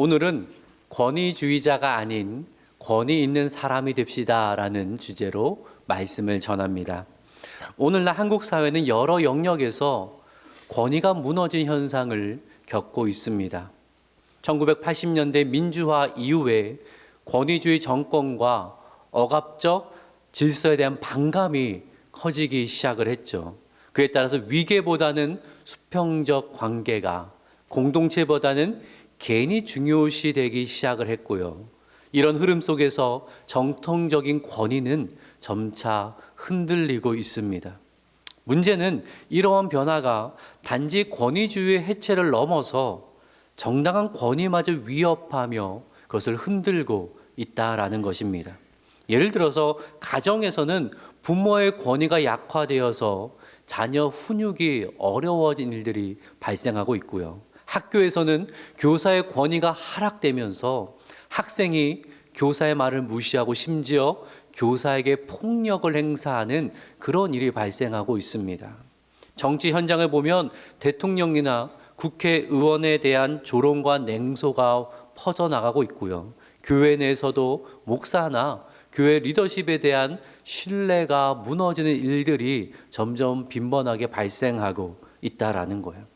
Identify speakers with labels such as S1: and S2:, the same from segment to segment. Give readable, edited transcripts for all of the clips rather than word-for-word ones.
S1: 오늘은 권위주의자가 아닌 권위 있는 사람이 됩시다라는 주제로 말씀을 전합니다. 오늘날 한국 사회는 여러 영역에서 권위가 무너진 현상을 겪고 있습니다. 1980년대 민주화 이후에 권위주의 정권과 억압적 질서에 대한 반감이 커지기 시작을 했죠. 그에 따라서 위계보다는 수평적 관계가, 공동체보다는 개인이 중요시 되기 시작을 했고요. 이런 흐름 속에서 정통적인 권위는 점차 흔들리고 있습니다. 문제는 이러한 변화가 단지 권위주의의 해체를 넘어서 정당한 권위마저 위협하며 그것을 흔들고 있다라는 것입니다. 예를 들어서 가정에서는 부모의 권위가 약화되어서 자녀 훈육이 어려워진 일들이 발생하고 있고요. 학교에서는 교사의 권위가 하락되면서 학생이 교사의 말을 무시하고 심지어 교사에게 폭력을 행사하는 그런 일이 발생하고 있습니다. 정치 현장을 보면 대통령이나 국회의원에 대한 조롱과 냉소가 퍼져나가고 있고요. 교회 내에서도 목사나 교회 리더십에 대한 신뢰가 무너지는 일들이 점점 빈번하게 발생하고 있다라는 거예요.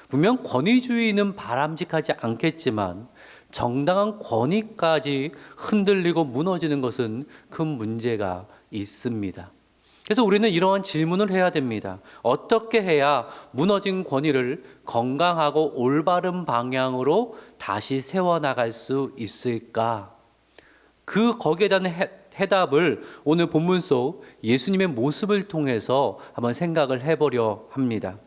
S1: 분명 권위주의는 바람직하지 않겠지만 정당한 권위까지 흔들리고 무너지는 것은 큰 문제가 있습니다. 그래서 우리는 이러한 질문을 해야 됩니다. 어떻게 해야 무너진 권위를 건강하고 올바른 방향으로 다시 세워나갈 수 있을까? 거기에 대한 해답을 오늘 본문 속 예수님의 모습을 통해서 한번 생각을 해보려 합니다.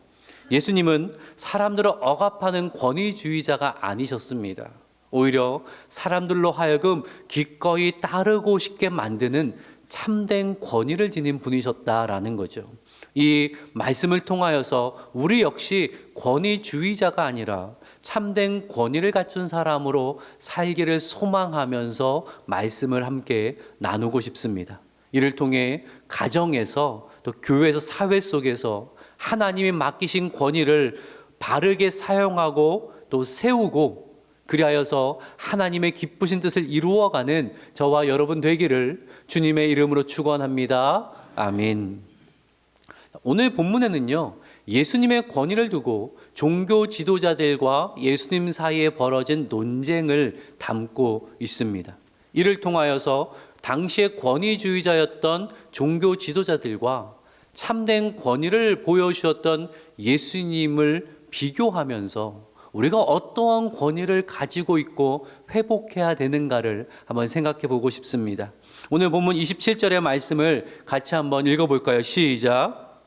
S1: 예수님은 사람들을 억압하는 권위주의자가 아니셨습니다. 오히려 사람들로 하여금 기꺼이 따르고 싶게 만드는 참된 권위를 지닌 분이셨다라는 거죠. 이 말씀을 통하여서 우리 역시 권위주의자가 아니라 참된 권위를 갖춘 사람으로 살기를 소망하면서 말씀을 함께 나누고 싶습니다. 이를 통해 가정에서 또 교회에서 사회 속에서 하나님이 맡기신 권위를 바르게 사용하고 또 세우고 그리하여서 하나님의 기쁘신 뜻을 이루어가는 저와 여러분 되기를 주님의 이름으로 축원합니다. 아멘. 오늘 본문에는요, 예수님의 권위를 두고 종교 지도자들과 예수님 사이에 벌어진 논쟁을 담고 있습니다. 이를 통하여서 당시의 권위주의자였던 종교 지도자들과 참된 권위를 보여주셨던 예수님을 비교하면서 우리가 어떠한 권위를 가지고 있고 회복해야 되는가를 한번 생각해 보고 싶습니다. 오늘 본문 27절의 말씀을 같이 한번 읽어볼까요? 시작.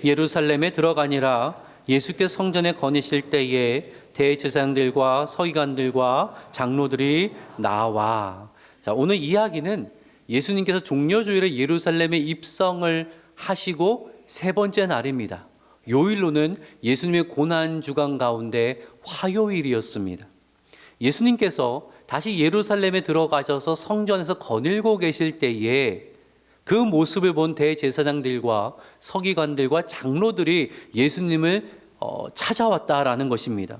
S1: 예루살렘에 들어가니라. 예수께서 성전에 거니실 때에 대제사장들과 서기관들과 장로들이 나와. 자, 오늘 이야기는 예수님께서 종려주일에 예루살렘에 입성을 하시고 세 번째 날입니다. 요일로는 예수님의 고난주간 가운데 화요일이었습니다. 예수님께서 다시 예루살렘에 들어가셔서 성전에서 거닐고 계실 때에 그 모습을 본 대제사장들과 서기관들과 장로들이 예수님을 찾아왔다라는 것입니다.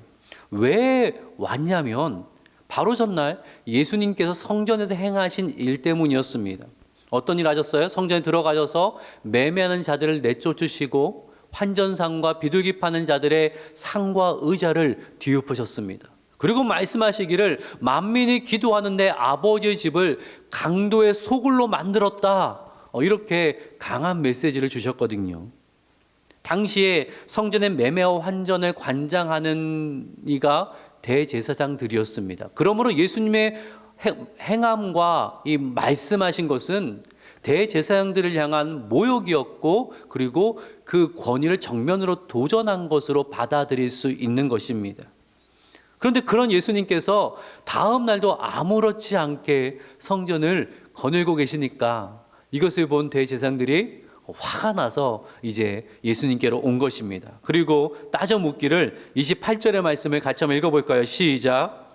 S1: 왜 왔냐면 바로 전날 예수님께서 성전에서 행하신 일 때문이었습니다. 어떤 일 하셨어요? 성전에 들어가셔서 매매하는 자들을 내쫓으시고 환전상과 비둘기 파는 자들의 상과 의자를 뒤엎으셨습니다. 그리고 말씀하시기를 만민이 기도하는 내 아버지의 집을 강도의 소굴로 만들었다. 이렇게 강한 메시지를 주셨거든요. 당시에 성전의 매매와 환전을 관장하는 이가 대제사장들이었습니다. 그러므로 예수님의 행함과 이 말씀하신 것은 대제사장들을 향한 모욕이었고 그리고 그 권위를 정면으로 도전한 것으로 받아들일 수 있는 것입니다. 그런데 그런 예수님께서 다음 날도 아무렇지 않게 성전을 거닐고 계시니까 이것을 본 대제사장들이 화가 나서 이제 예수님께로 온 것입니다. 그리고 따져 묻기를 28절의 말씀을 같이 한번 읽어볼까요? 시작.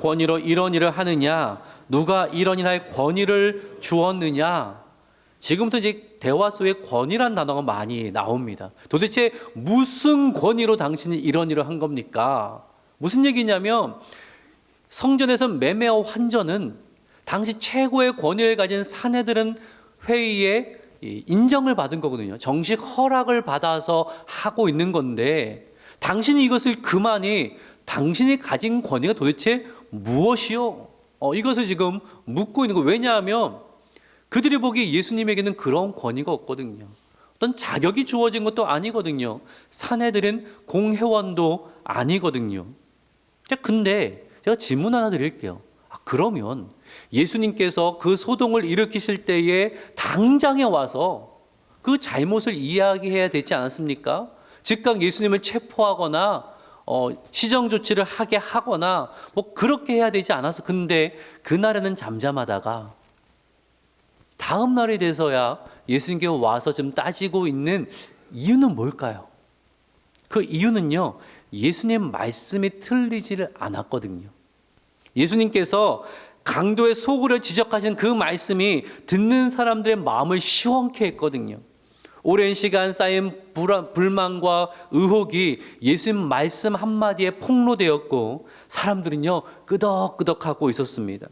S1: 권위로 이런 일을 하느냐? 누가 이런 일 할 권위를 주었느냐? 지금부터 이제 대화 속에 권위란 단어가 많이 나옵니다. 도대체 무슨 권위로 당신이 이런 일을 한 겁니까? 무슨 얘기냐면 성전에서 매매와 환전은 당시 최고의 권위를 가진 사내들은 회의에 인정을 받은 거거든요. 정식 허락을 받아서 하고 있는 건데 당신이 이것을 그만이 당신이 가진 권위가 도대체 무엇이요? 이것을 지금 묻고 있는 거예요. 왜냐하면 그들이 보기에 예수님에게는 그런 권위가 없거든요. 어떤 자격이 주어진 것도 아니거든요. 사내들은 공회원도 아니거든요. 근데 제가 질문 하나 드릴게요. 그러면 예수님께서 그 소동을 일으키실 때에 당장에 와서 그 잘못을 이야기해야 되지 않았습니까? 즉각 예수님을 체포하거나 시정 조치를 하게 하거나 뭐 그렇게 해야 되지 않아서, 근데 그날에는 잠잠하다가 다음 날이 돼서야 예수님께 와서 좀 따지고 있는 이유는 뭘까요? 그 이유는요, 예수님 말씀이 틀리지를 않았거든요. 예수님께서 강도의 속으로 지적하신 그 말씀이 듣는 사람들의 마음을 시원케 했거든요. 오랜 시간 쌓인 불만과 의혹이 예수님 말씀 한마디에 폭로되었고 사람들은요 끄덕끄덕하고 있었습니다.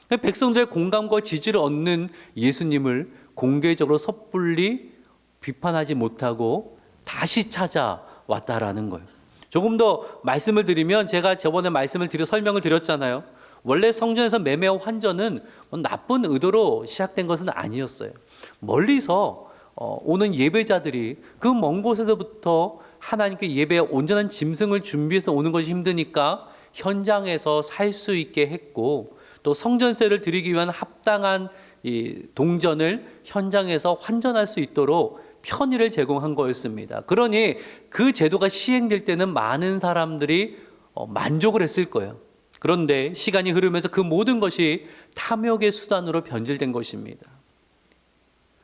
S1: 백성들의 공감과 지지를 얻는 예수님을 공개적으로 섣불리 비판하지 못하고 다시 찾아왔다라는 거예요. 조금 더 말씀을 드리면, 제가 저번에 설명을 드렸잖아요. 원래 성전에서 매매와 환전은 나쁜 의도로 시작된 것은 아니었어요. 멀리서 오는 예배자들이 그 먼 곳에서부터 하나님께 예배에 온전한 짐승을 준비해서 오는 것이 힘드니까 현장에서 살 수 있게 했고, 또 성전세를 드리기 위한 합당한 이 동전을 현장에서 환전할 수 있도록 편의를 제공한 거였습니다. 그러니 그 제도가 시행될 때는 많은 사람들이 만족을 했을 거예요. 그런데 시간이 흐르면서 그 모든 것이 탐욕의 수단으로 변질된 것입니다.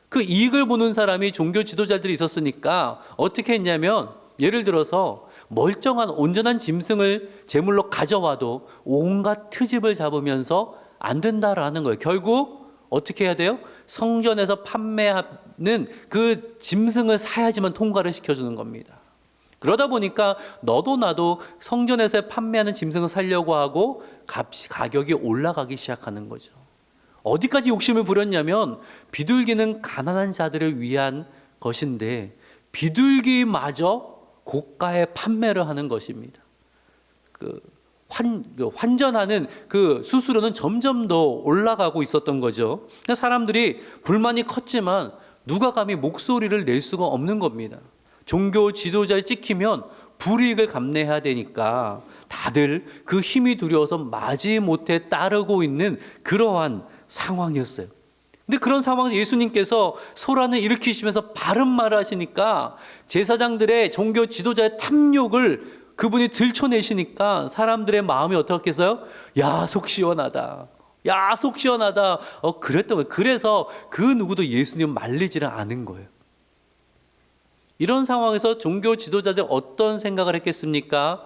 S1: 그 이익을 보는 사람이 종교 지도자들이 있었으니까 어떻게 했냐면, 예를 들어서 멀쩡한 온전한 짐승을 제물로 가져와도 온갖 트집을 잡으면서 안 된다라는 거예요. 결국 어떻게 해야 돼요? 성전에서 판매하는 그 짐승을 사야지만 통과를 시켜주는 겁니다. 그러다 보니까 너도 나도 성전에서 판매하는 짐승을 사려고 하고 가격이 올라가기 시작하는 거죠. 어디까지 욕심을 부렸냐면, 비둘기는 가난한 자들을 위한 것인데 비둘기마저 고가에 판매를 하는 것입니다. 환전하는 그 수수료는 점점 더 올라가고 있었던 거죠. 사람들이 불만이 컸지만 누가 감히 목소리를 낼 수가 없는 겁니다. 종교 지도자에 찍히면 불이익을 감내해야 되니까 다들 그 힘이 두려워서 마지못해 따르고 있는 그러한 상황이었어요. 근데 그런 상황에서 예수님께서 소란을 일으키시면서 바른 말을 하시니까 제사장들의 종교 지도자의 탐욕을 그분이 들춰내시니까 사람들의 마음이 어떻겠어요? 야, 속 시원하다. 야, 속 시원하다. 그랬던 거예요. 그래서 그 누구도 예수님 말리지를 않은 거예요. 이런 상황에서 종교 지도자들 어떤 생각을 했겠습니까?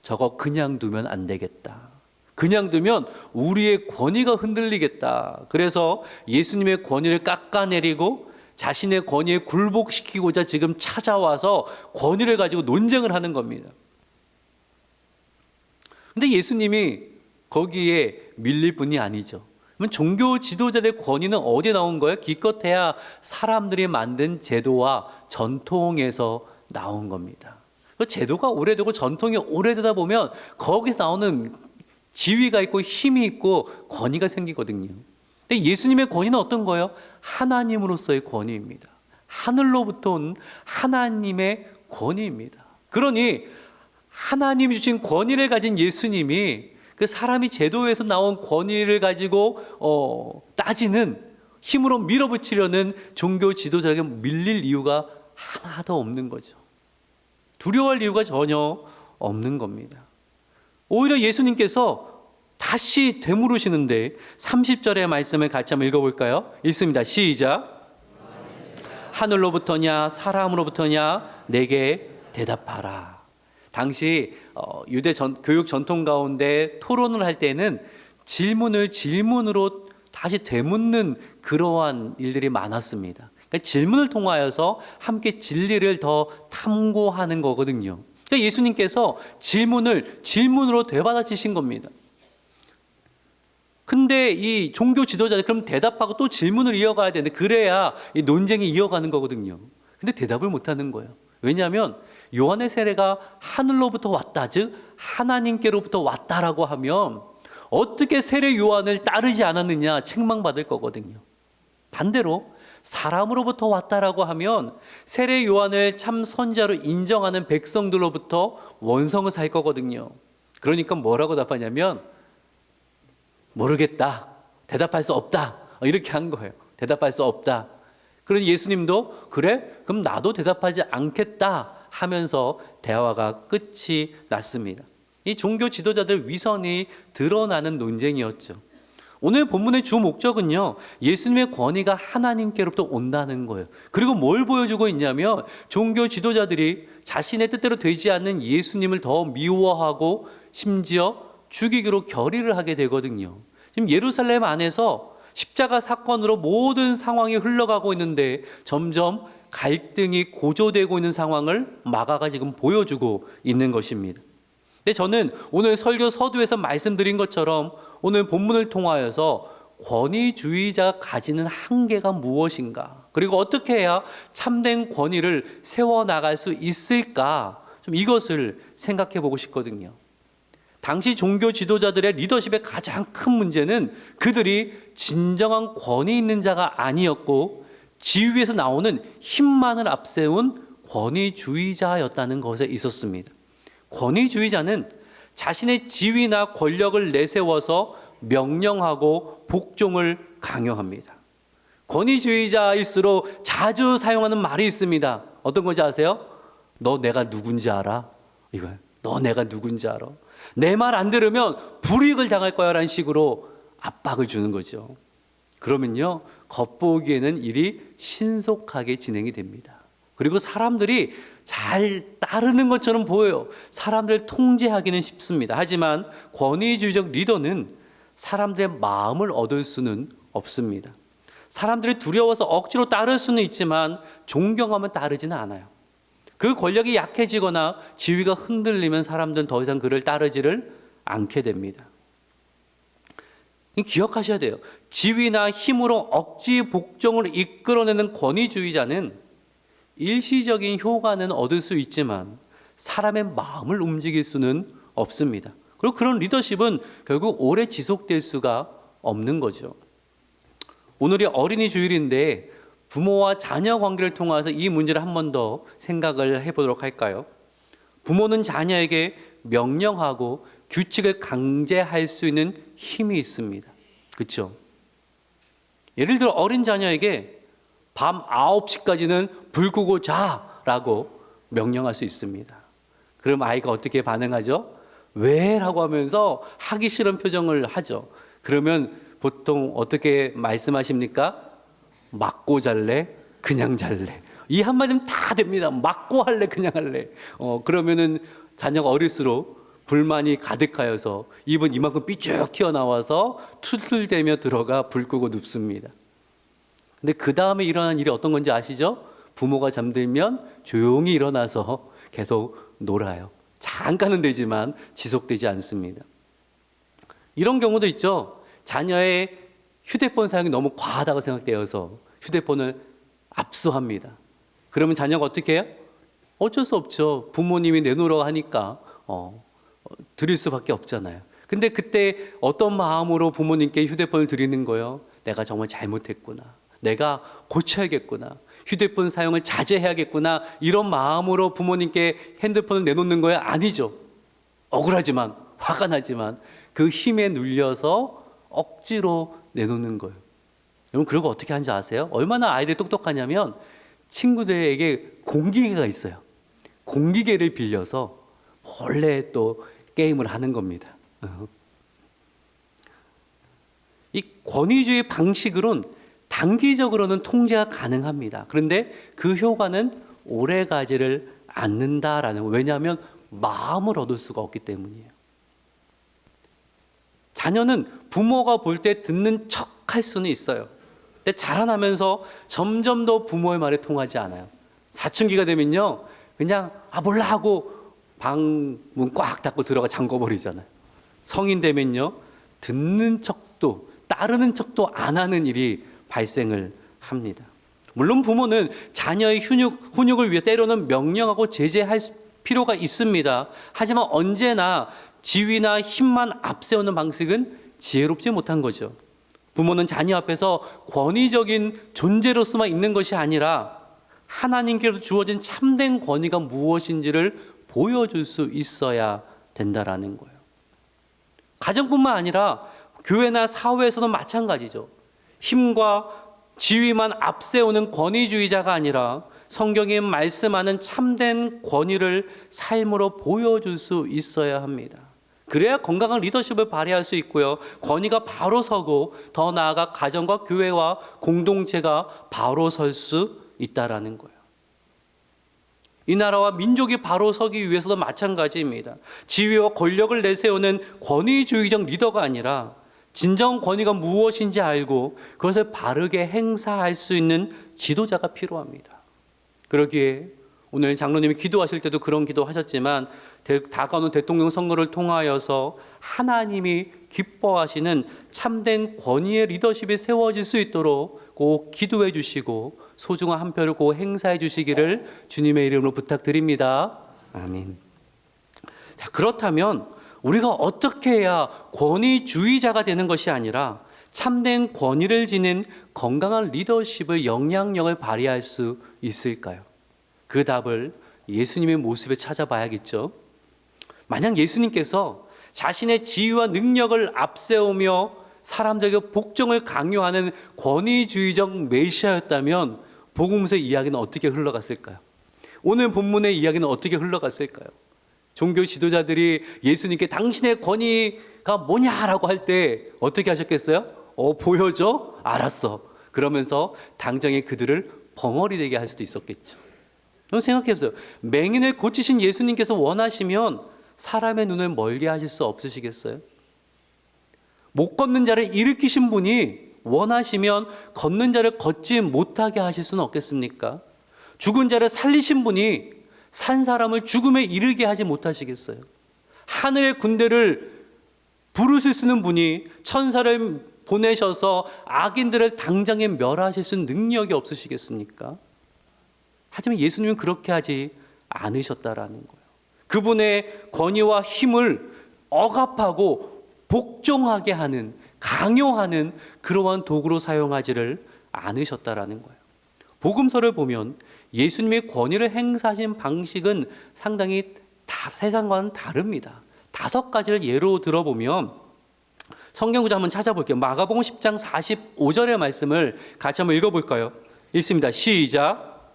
S1: 저거 그냥 두면 안 되겠다. 그냥 두면 우리의 권위가 흔들리겠다. 그래서 예수님의 권위를 깎아내리고 자신의 권위에 굴복시키고자 지금 찾아와서 권위를 가지고 논쟁을 하는 겁니다. 근데 예수님이 거기에 밀릴 분이 아니죠. 그러면 종교 지도자들의 권위는 어디에 나온 거예요? 기껏해야 사람들이 만든 제도와 전통에서 나온 겁니다. 그 제도가 오래되고 전통이 오래되다 보면 거기서 나오는 지위가 있고 힘이 있고 권위가 생기거든요. 근데 예수님의 권위는 어떤 거예요? 하나님으로서의 권위입니다. 하늘로부터 온 하나님의 권위입니다. 그러니 하나님이 주신 권위를 가진 예수님이 그 사람이 제도에서 나온 권위를 가지고 따지는, 힘으로 밀어붙이려는 종교 지도자에게 밀릴 이유가 하나도 없는 거죠. 두려워할 이유가 전혀 없는 겁니다. 오히려 예수님께서 다시 되물으시는데 30절의 말씀을 같이 한번 읽어볼까요? 읽습니다. 시작. 하늘로부터냐 사람으로부터냐 내게 대답하라. 당시 유대 교육 전통 가운데 토론을 할 때는 질문을 질문으로 다시 되묻는 그러한 일들이 많았습니다. 그러니까 질문을 통하여서 함께 진리를 더 탐구하는 거거든요. 그러니까 예수님께서 질문으로 되받아치신 겁니다. 근데 이 종교 지도자들 그럼 대답하고 또 질문을 이어가야 되는데 그래야 이 논쟁이 이어가는 거거든요. 근데 대답을 못 하는 거예요. 왜냐하면 요한의 세례가 하늘로부터 왔다, 즉 하나님께로부터 왔다라고 하면 어떻게 세례 요한을 따르지 않았느냐 책망받을 거거든요. 반대로 사람으로부터 왔다라고 하면 세례 요한을 참 선지자로 인정하는 백성들로부터 원성을 살 거거든요. 그러니까 뭐라고 답하냐면 모르겠다, 대답할 수 없다, 이렇게 한 거예요. 대답할 수 없다. 그러니 예수님도 그래? 그럼 나도 대답하지 않겠다 하면서 대화가 끝이 났습니다. 이 종교 지도자들 위선이 드러나는 논쟁이었죠. 오늘 본문의 주 목적은요, 예수님의 권위가 하나님께로부터 온다는 거예요. 그리고 뭘 보여주고 있냐면 종교 지도자들이 자신의 뜻대로 되지 않는 예수님을 더 미워하고 심지어 죽이기로 결의를 하게 되거든요. 지금 예루살렘 안에서 십자가 사건으로 모든 상황이 흘러가고 있는데 점점 갈등이 고조되고 있는 상황을 마가가 지금 보여주고 있는 것입니다. 근데 저는 오늘 설교 서두에서 말씀드린 것처럼 오늘 본문을 통하여서 권위주의자가 가지는 한계가 무엇인가, 그리고 어떻게 해야 참된 권위를 세워나갈 수 있을까, 좀 이것을 생각해 보고 싶거든요. 당시 종교 지도자들의 리더십의 가장 큰 문제는 그들이 진정한 권위 있는 자가 아니었고 지위에서 나오는 힘만을 앞세운 권위주의자였다는 것에 있었습니다. 권위주의자는 자신의 지위나 권력을 내세워서 명령하고 복종을 강요합니다. 권위주의자일수록 자주 사용하는 말이 있습니다. 어떤 건지 아세요? 너 내가 누군지 알아? 이거예요. 너 내가 누군지 알아? 내 말 안 들으면 불이익을 당할 거야 라는 식으로 압박을 주는 거죠. 그러면요, 겉보기에는 일이 신속하게 진행이 됩니다. 그리고 사람들이 잘 따르는 것처럼 보여요. 사람들을 통제하기는 쉽습니다. 하지만 권위주의적 리더는 사람들의 마음을 얻을 수는 없습니다. 사람들이 두려워서 억지로 따를 수는 있지만 존경하면 따르지는 않아요. 그 권력이 약해지거나 지위가 흔들리면 사람들은 더 이상 그를 따르지를 않게 됩니다. 기억하셔야 돼요. 지위나 힘으로 억지 복종을 이끌어내는 권위주의자는 일시적인 효과는 얻을 수 있지만 사람의 마음을 움직일 수는 없습니다. 그리고 그런 리더십은 결국 오래 지속될 수가 없는 거죠. 오늘이 어린이 주일인데 부모와 자녀 관계를 통해서 이 문제를 한 번 더 생각을 해보도록 할까요? 부모는 자녀에게 명령하고 규칙을 강제할 수 있는 힘이 있습니다. 그렇죠? 예를 들어 어린 자녀에게 밤 9시까지는 불 끄고 자라고 명령할 수 있습니다. 그럼 아이가 어떻게 반응하죠? 왜? 라고 하면서 하기 싫은 표정을 하죠. 그러면 보통 어떻게 말씀하십니까? 맞고 잘래? 그냥 잘래? 이 한마디면 다 됩니다. 맞고 할래? 그냥 할래? 그러면은 자녀가 어릴수록 불만이 가득하여서 입은 이만큼 삐쭉 튀어나와서 툴툴대며 들어가 불 끄고 눕습니다. 근데 그 다음에 일어난 일이 어떤 건지 아시죠? 부모가 잠들면 조용히 일어나서 계속 놀아요. 잠깐은 되지만 지속되지 않습니다. 이런 경우도 있죠. 자녀의 휴대폰 사용이 너무 과하다고 생각되어서 휴대폰을 압수합니다. 그러면 자녀가 어떻게 해요? 어쩔 수 없죠. 부모님이 내놓으라고 하니까 드릴 수밖에 없잖아요. 근데 그때 어떤 마음으로 부모님께 휴대폰을 드리는 거예요? 내가 정말 잘못했구나. 내가 고쳐야겠구나. 휴대폰 사용을 자제해야겠구나. 이런 마음으로 부모님께 핸드폰을 내놓는 거야? 아니죠. 억울하지만, 화가 나지만 그 힘에 눌려서 억지로 내놓는 거예요. 여러분, 그리고 어떻게 하는지 아세요? 얼마나 아이들이 똑똑하냐면 친구들에게 공기계가 있어요. 공기계를 빌려서 몰래 또 게임을 하는 겁니다. 이 권위주의 방식으로는 단기적으로는 통제가 가능합니다. 그런데 그 효과는 오래가지를 않는다라는 거예요. 왜냐하면 마음을 얻을 수가 없기 때문이에요. 자녀는 부모가 볼 때 듣는 척 할 수는 있어요. 근데 자라나면서 점점 더 부모의 말에 통하지 않아요. 사춘기가 되면요, 그냥 몰라 하고 방 문 꽉 닫고 들어가 잠궈버리잖아요. 성인 되면요, 듣는 척도 따르는 척도 안 하는 일이 발생을 합니다. 물론 부모는 자녀의 훈육을 위해 때로는 명령하고 제재할 필요가 있습니다. 하지만 언제나 지위나 힘만 앞세우는 방식은 지혜롭지 못한 거죠. 부모는 자녀 앞에서 권위적인 존재로서만 있는 것이 아니라 하나님께로 주어진 참된 권위가 무엇인지를 보여줄 수 있어야 된다라는 거예요. 가정뿐만 아니라 교회나 사회에서도 마찬가지죠. 힘과 지위만 앞세우는 권위주의자가 아니라 성경에 말씀하는 참된 권위를 삶으로 보여줄 수 있어야 합니다. 그래야 건강한 리더십을 발휘할 수 있고요. 권위가 바로 서고 더 나아가 가정과 교회와 공동체가 바로 설 수 있다라는 거예요. 이 나라와 민족이 바로 서기 위해서도 마찬가지입니다. 지위와 권력을 내세우는 권위주의적 리더가 아니라 진정 권위가 무엇인지 알고 그것을 바르게 행사할 수 있는 지도자가 필요합니다. 그러기에 오늘 장로님이 기도하실 때도 그런 기도하셨지만 다가오는 대통령 선거를 통하여서 하나님이 기뻐하시는 참된 권위의 리더십이 세워질 수 있도록 꼭 기도해 주시고 소중한 한 표를 꼭 행사해 주시기를 주님의 이름으로 부탁드립니다. 아멘. 자, 그렇다면 우리가 어떻게 해야 권위주의자가 되는 것이 아니라 참된 권위를 지닌 건강한 리더십의 영향력을 발휘할 수 있을까요? 그 답을 예수님의 모습에 찾아봐야겠죠. 만약 예수님께서 자신의 지위와 능력을 앞세우며 사람들에게 복종을 강요하는 권위주의적 메시아였다면 복음서의 이야기는 어떻게 흘러갔을까요? 오늘 본문의 이야기는 어떻게 흘러갔을까요? 종교 지도자들이 예수님께 당신의 권위가 뭐냐라고 할 때 어떻게 하셨겠어요? 보여줘? 알았어. 그러면서 당장에 그들을 벙어리 되게 할 수도 있었겠죠. 여러분 생각해보세요. 맹인을 고치신 예수님께서 원하시면 사람의 눈을 멀게 하실 수 없으시겠어요? 못 걷는 자를 일으키신 분이 원하시면 걷는 자를 걷지 못하게 하실 수는 없겠습니까? 죽은 자를 살리신 분이 산 사람을 죽음에 이르게 하지 못하시겠어요? 하늘의 군대를 부르실 수 있는 분이 천사를 보내셔서 악인들을 당장에 멸하실 수 있는 능력이 없으시겠습니까? 하지만 예수님은 그렇게 하지 않으셨다라는 거예요. 그분의 권위와 힘을 억압하고 복종하게 하는, 강요하는 그러한 도구로 사용하지를 않으셨다라는 거예요. 복음서를 보면 예수님의 권위를 행사하신 방식은 상당히 세상과는 다릅니다. 5가지를 예로 들어보면 성경 구절 한번 찾아볼게요. 마가복음 10장 45절의 말씀을 같이 한번 읽어볼까요? 읽습니다. 시작.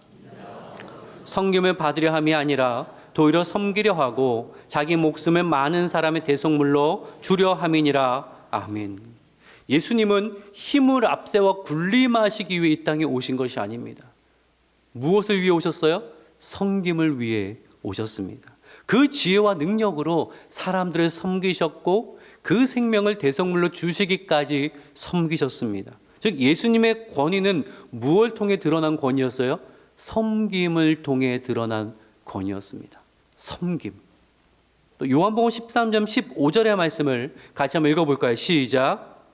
S1: 섬김을 받으려 함이 아니라 도리어 섬기려 하고 자기 목숨을 많은 사람의 대속물로 주려 함이니라. 아멘. 예수님은 힘을 앞세워 군림하시기 위해 이 땅에 오신 것이 아닙니다. 무엇을 위해 오셨어요? 섬김을 위해 오셨습니다. 그 지혜와 능력으로 사람들을 섬기셨고 그 생명을 대속물로 주시기까지 섬기셨습니다. 즉 예수님의 권위는 무엇을 통해 드러난 권위였어요? 섬김을 통해 드러난 권위였습니다. 섬김. 또 요한복음 13장 15절의 말씀을 같이 한번 읽어볼까요? 시작.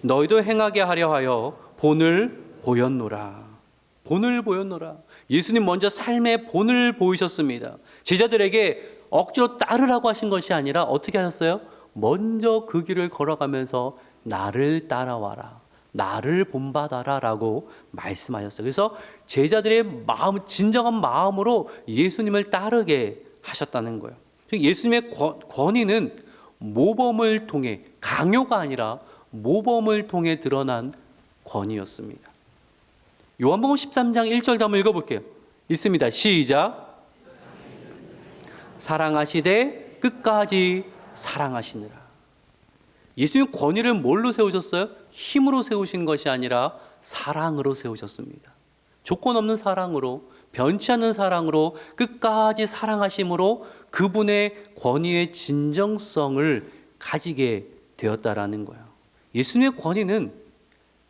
S1: 너희도 행하게 하려 하여 본을 보였노라. 본을 보였노라. 예수님 먼저 삶의 본을 보이셨습니다. 제자들에게 억지로 따르라고 하신 것이 아니라 어떻게 하셨어요? 먼저 그 길을 걸어가면서 나를 따라와라. 나를 본받아라 라고 말씀하셨어요. 그래서 제자들의 마음, 진정한 마음으로 예수님을 따르게 하셨다는 거예요. 예수님의 권위는 모범을 통해, 강요가 아니라 모범을 통해 드러난 권위였습니다. 요한복음 13장 1절도 한번 읽어볼게요. 있습니다. 시작. 사랑하시되 끝까지 사랑하시느라. 예수님 권위를 뭘로 세우셨어요? 힘으로 세우신 것이 아니라 사랑으로 세우셨습니다. 조건 없는 사랑으로, 변치 않는 사랑으로 끝까지 사랑하심으로 그분의 권위의 진정성을 가지게 되었다라는 거예요. 예수님의 권위는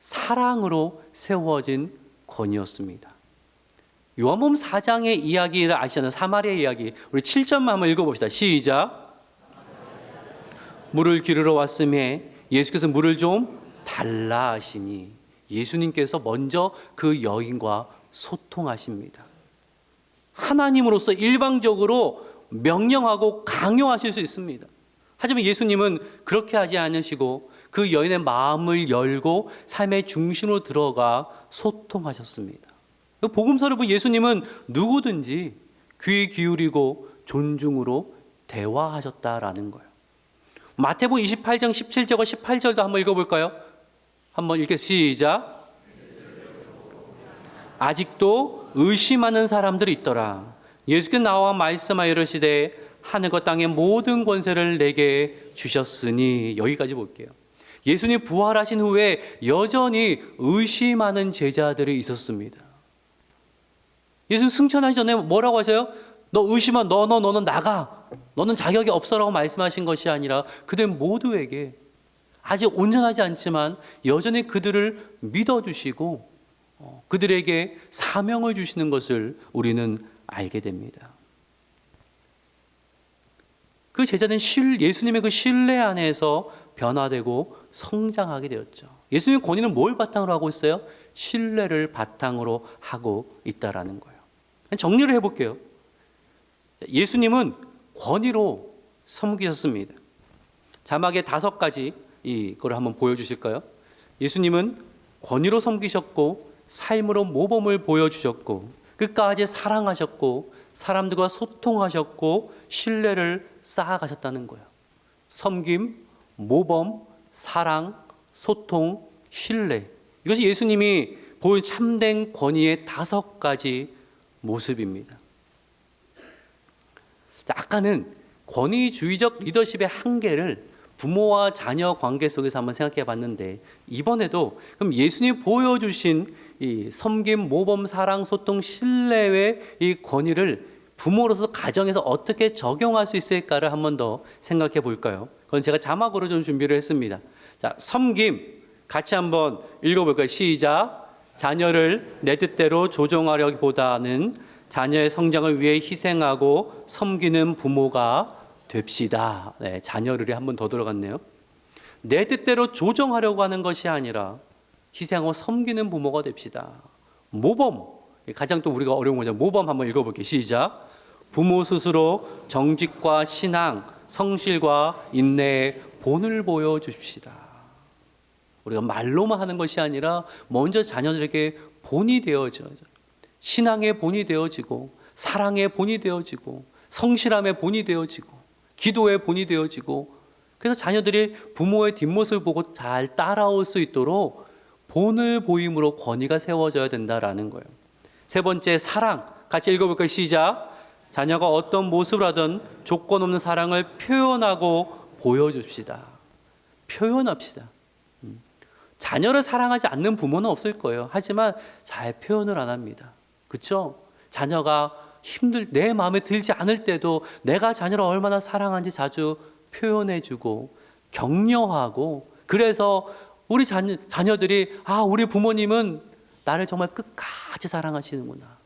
S1: 사랑으로 세워진 권위였습니다. 요한복음 4장의 이야기를 아시잖아요. 사마리아의 이야기. 우리 7절만 한번 읽어봅시다. 시작. 물을 기르러 왔음에 예수께서 물을 좀 달라 하시니, 예수님께서 먼저 그 여인과 소통하십니다. 하나님으로서 일방적으로 명령하고 강요하실 수 있습니다. 하지만 예수님은 그렇게 하지 않으시고 그 여인의 마음을 열고 삶의 중심으로 들어가 소통하셨습니다. 복음서를 보면 예수님은 누구든지 귀 기울이고 존중으로 대화하셨다라는 거예요. 마태복음 28장 17절과 18절도 한번 읽어볼까요? 한번 읽겠습니다. 시작. 아직도 의심하는 사람들이 있더라. 예수께서 나와 말씀하여 이르시되 하늘과 땅의 모든 권세를 내게 주셨으니, 여기까지 볼게요. 예수님 부활하신 후에 여전히 의심하는 제자들이 있었습니다. 예수님 승천하기 전에 뭐라고 하세요? 너 의심한 너는 나가. 너는 자격이 없어라고 말씀하신 것이 아니라 그들 모두에게 아직 온전하지 않지만 여전히 그들을 믿어주시고 그들에게 사명을 주시는 것을 우리는 알게 됩니다. 그 제자는 예수님의 그 신뢰 안에서 변화되고 성장하게 되었죠. 예수님의 권위는 뭘 바탕으로 하고 있어요? 신뢰를 바탕으로 하고 있다라는 거예요. 정리를 해볼게요. 예수님은 권위로 섬기셨습니다. 자막에 5가지 이걸 한번 보여주실까요? 예수님은 권위로 섬기셨고 삶으로 모범을 보여주셨고 끝까지 사랑하셨고 사람들과 소통하셨고 신뢰를 쌓아가셨다는 거예요. 섬김, 모범, 사랑, 소통, 신뢰. 이것이 예수님이 보인 참된 권위의 5가지 모습입니다. 아까는 권위주의적 리더십의 한계를 부모와 자녀 관계 속에서 한번 생각해 봤는데, 이번에도 그럼 예수님이 보여주신 이 섬김, 모범, 사랑, 소통, 신뢰의 이 권위를 부모로서 가정에서 어떻게 적용할 수 있을까를 한번 더 생각해 볼까요? 그건 제가 자막으로 좀 준비를 했습니다. 자, 섬김 같이 한번 읽어볼까요? 시작. 자녀를 내 뜻대로 조종하려기보다는 자녀의 성장을 위해 희생하고 섬기는 부모가 됩시다. 네, 자녀를 한 번 더 들어갔네요. 내 뜻대로 조정하려고 하는 것이 아니라 희생하고 섬기는 부모가 됩시다. 모범, 가장 또 우리가 어려운 거죠. 모범 한번 읽어볼게요. 시작. 부모 스스로 정직과 신앙, 성실과 인내의 본을 보여주십시다. 우리가 말로만 하는 것이 아니라 먼저 자녀들에게 본이 되어져요. 신앙의 본이 되어지고 사랑의 본이 되어지고 성실함의 본이 되어지고 기도의 본이 되어지고, 그래서 자녀들이 부모의 뒷모습을 보고 잘 따라올 수 있도록 본을 보임으로 권위가 세워져야 된다라는 거예요. 3번째, 사랑. 같이 읽어볼까요? 시작. 자녀가 어떤 모습을 하든 조건 없는 사랑을 표현하고 보여줍시다. 표현합시다. 자녀를 사랑하지 않는 부모는 없을 거예요. 하지만 잘 표현을 안 합니다. 그렇죠? 자녀가 내 마음에 들지 않을 때도 내가 자녀를 얼마나 사랑하는지 자주 표현해주고 격려하고, 그래서 우리 자녀들이 우리 부모님은 나를 정말 끝까지 사랑하시는구나.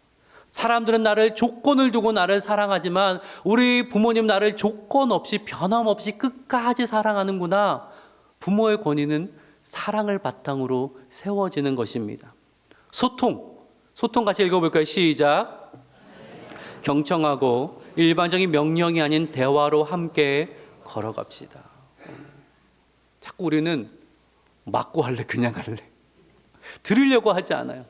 S1: 사람들은 나를 조건을 두고 나를 사랑하지만 우리 부모님 나를 조건 없이 변함없이 끝까지 사랑하는구나. 부모의 권위는 사랑을 바탕으로 세워지는 것입니다. 소통 같이 읽어볼까요? 시작. 경청하고 일반적인 명령이 아닌 대화로 함께 걸어갑시다. 자꾸 우리는 맞고 할래, 그냥 할래. 들으려고 하지 않아요.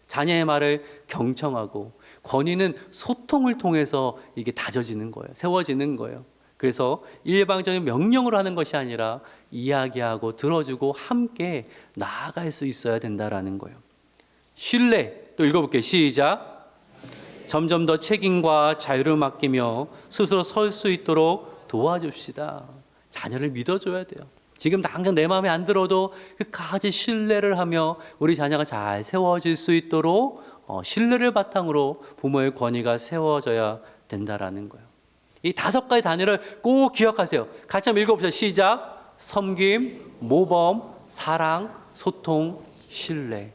S1: 자녀의 말을 경청하고, 권위는 소통을 통해서 이게 다져지는 거예요. 세워지는 거예요. 그래서 일방적인 명령으로 하는 것이 아니라 이야기하고 들어주고 함께 나아갈 수 있어야 된다라는 거예요. 신뢰, 또 읽어볼게요. 시작. 점점 더 책임과 자유를 맡기며 스스로 설 수 있도록 도와줍시다. 자녀를 믿어줘야 돼요. 지금 당장 내 마음에 안 들어도 끝까지 신뢰를 하며 우리 자녀가 잘 세워질 수 있도록 신뢰를 바탕으로 부모의 권위가 세워져야 된다라는 거예요. 이 5가지 단위를 꼭 기억하세요. 같이 한번 읽어보세요. 시작. 섬김, 모범, 사랑, 소통, 신뢰.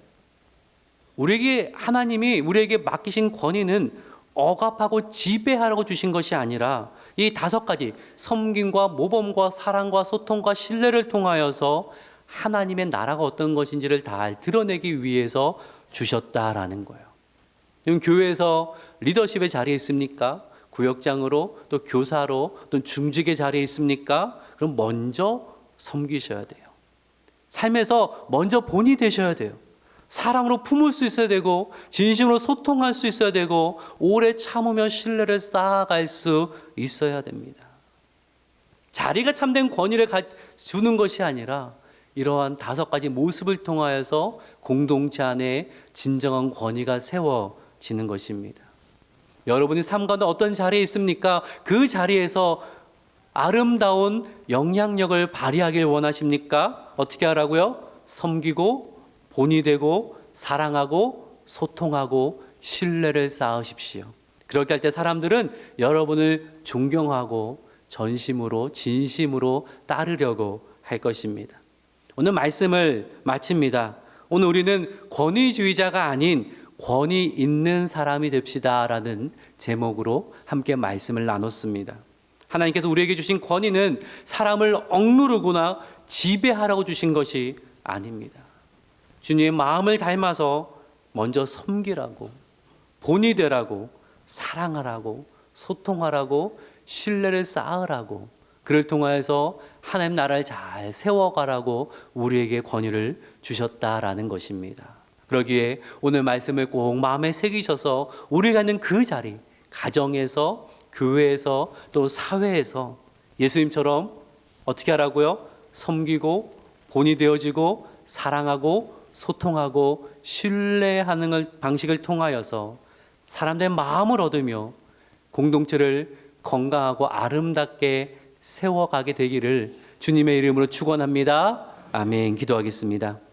S1: 우리에게 하나님이 우리에게 맡기신 권위는 억압하고 지배하라고 주신 것이 아니라 이 5가지 섬김과 모범과 사랑과 소통과 신뢰를 통하여서 하나님의 나라가 어떤 것인지를 다 드러내기 위해서 주셨다라는 거예요. 그럼 교회에서 리더십의 자리에 있습니까? 구역장으로, 또 교사로, 또 중직의 자리에 있습니까? 그럼 먼저 섬기셔야 돼요. 삶에서 먼저 본이 되셔야 돼요. 사랑으로 품을 수 있어야 되고, 진심으로 소통할 수 있어야 되고, 오래 참으며 신뢰를 쌓아갈 수 있어야 됩니다. 자리가 참된 권위를 주는 것이 아니라 이러한 5가지 모습을 통하여서 공동체 안에 진정한 권위가 세워지는 것입니다. 여러분이 삶 가운데 어떤 자리에 있습니까? 그 자리에서 아름다운 영향력을 발휘하길 원하십니까? 어떻게 하라고요? 섬기고 본이 되고 사랑하고 소통하고 신뢰를 쌓으십시오. 그렇게 할 때 사람들은 여러분을 존경하고 전심으로 진심으로 따르려고 할 것입니다. 오늘 말씀을 마칩니다. 오늘 우리는 권위주의자가 아닌 권위 있는 사람이 됩시다라는 제목으로 함께 말씀을 나눴습니다. 하나님께서 우리에게 주신 권위는 사람을 억누르거나 지배하라고 주신 것이 아닙니다. 주님의 마음을 닮아서 먼저 섬기라고, 본이 되라고, 사랑하라고, 소통하라고, 신뢰를 쌓으라고, 그를 통하여서 하나님 나라를 잘 세워가라고 우리에게 권위를 주셨다라는 것입니다. 그러기에 오늘 말씀을 꼭 마음에 새기셔서 우리가 있는 그 자리, 가정에서, 교회에서, 또 사회에서 예수님처럼 어떻게 하라고요? 섬기고 본이 되어지고 사랑하고 소통하고 신뢰하는 방식을 통하여서 사람들의 마음을 얻으며 공동체를 건강하고 아름답게 세워가게 되기를 주님의 이름으로 축원합니다. 아멘. 기도하겠습니다.